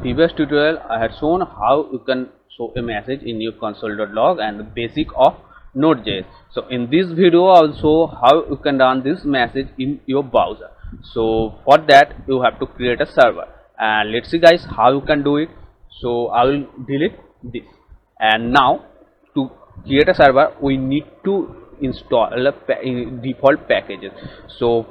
previous tutorial I had shown how you can show a message in your console.log and the basic of Node.js. So in this video I will show how you can run this message in your browser. So for that you have to create a server, and let's see guys how you can do it. So I will delete this, and now to create a server we need to install a default packages. So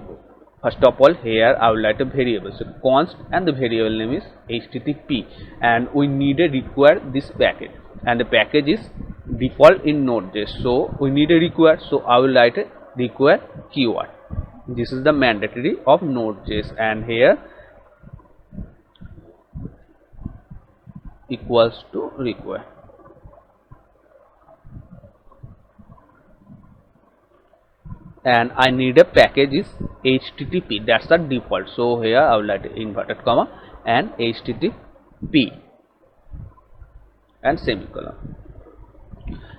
first of all, here I will write a variable, so const, and the variable name is http, and we need to require this package, and the package is default in Node.js, so we need a require, so I will write a require keyword. This is the mandatory of Node.js, and here equals to require. And I need a package is http, that's the default, so here I will write inverted comma and http and semicolon,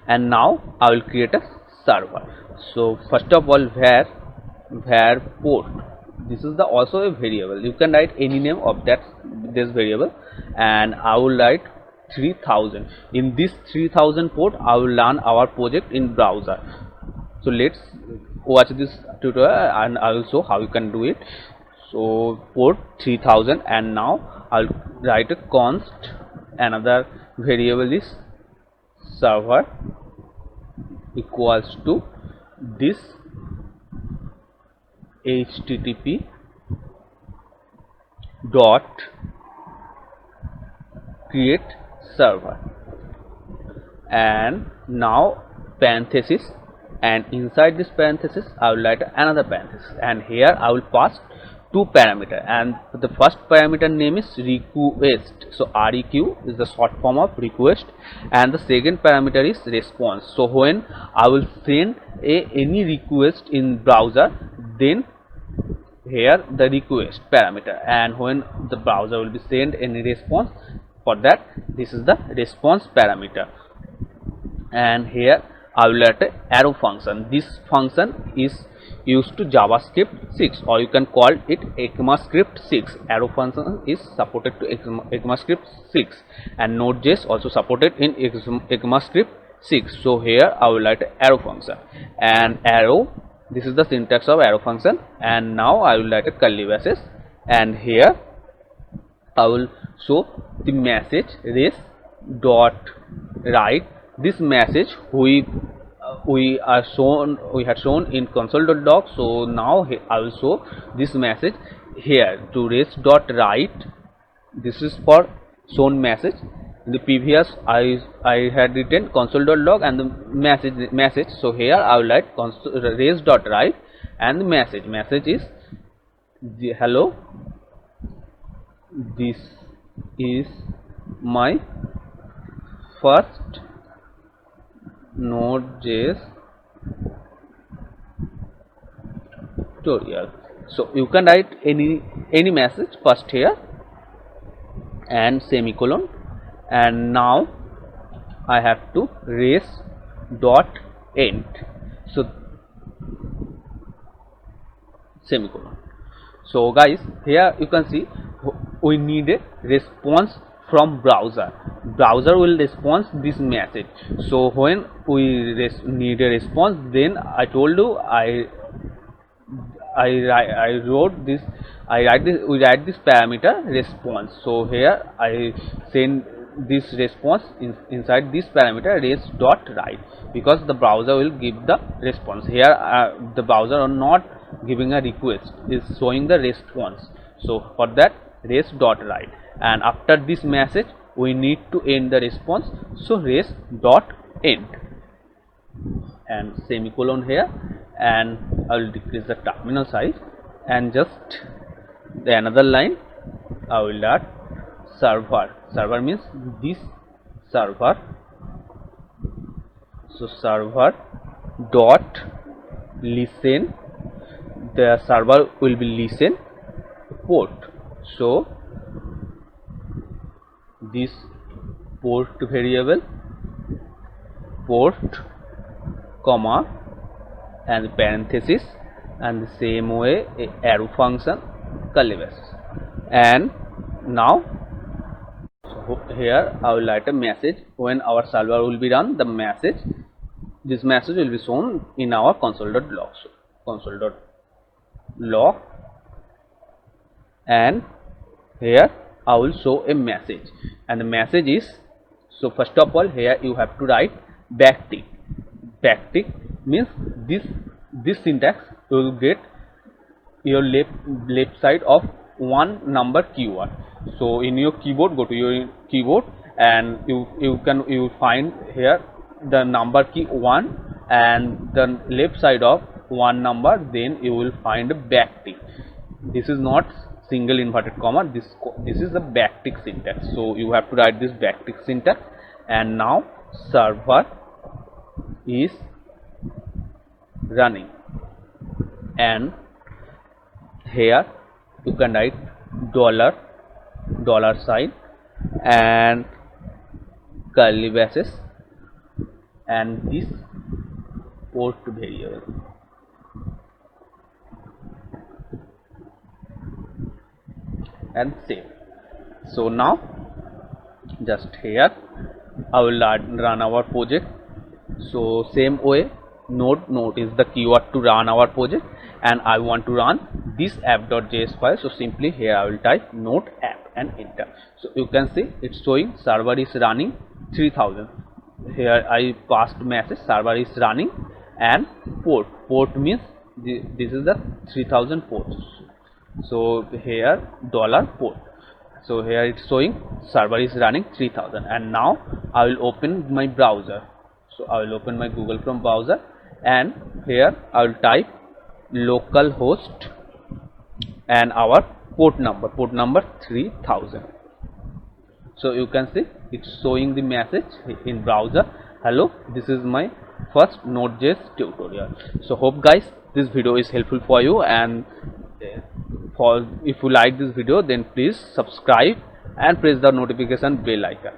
and now I will create a server. So first of all, var port, this is the also a variable, you can write any name of this variable, and I will write 3000. In this 3000 port I will run our project in browser. So let's watch this tutorial and I will show how you can do it. So port 3000, and now I'll write a const, another variable is server equals to this http dot create server, and now parenthesis, and inside this parenthesis I will write another parenthesis, and here I will pass two parameter, and the first parameter name is request, so req is the short form of request, and the second parameter is response. So when I will send any request in browser, then here the request parameter, and when the browser will be send any response, for that this is the response parameter. And here I will write a arrow function. This function is used to JavaScript 6, or you can call it ECMAScript 6. Arrow function is supported to ECMAScript 6, and Node.js also supported in ECMAScript 6. So here I will write a arrow function, and arrow, this is the syntax of arrow function, and now I will write a curly braces, and here I will show the message res dot write. This message we had shown in console.log, so now I will show this message here to res.write. This is for shown message. In the previous I had written console.log and the message, so here I will write res.write, and the message is hello, this is my first Node.js tutorial. So you can write any message first here and semicolon, and now I have to res dot end, so semicolon. So guys, here you can see we need a response from browser. Browser will respond this message. So when we need a response, then I told you we write this parameter response. So here I send this response inside this parameter res.write, because the browser will give the response. Here the browser are not giving a request, is showing the response. So for that res.write, and after this message we need to end the response, so res.end and semicolon here, and I will decrease the terminal size, and just another line I will add server means this server, so server dot listen, the server will be listen port, so this port variable port comma and parenthesis, and the same way a arrow function curly braces, and now here I will write a message. When our server will be run, this message will be shown in our console.log. So console.log, and here I will show a message, and the message is, so first of all here you have to write backtick. Backtick means this syntax you will get your left side of one number keyword. So in your keyboard, go to your keyboard, and you find here the number key 1, and the left side of one number, then you will find a backtick. This is not single inverted comma, this is the backtick syntax. So you have to write this backtick syntax, and now server is running, and here you can write dollar sign and curly braces and this port variable, and save. So now just here I will run our project. So same way, node is the keyword to run our project, and I want to run this app.js file. So simply here I will type node app and enter. So you can see it's showing server is running 3000. Here I passed message server is running, and port means this is the 3000 port. So here $port. So here it's showing server is running 3000, and now I will open my browser. So I will open my Google Chrome browser, and here I will type localhost and our port number 3000. So you can see it's showing the message in browser, hello, this is my first Node.js tutorial. So hope guys this video is helpful for you, and if you like this video then please subscribe and press the notification bell icon.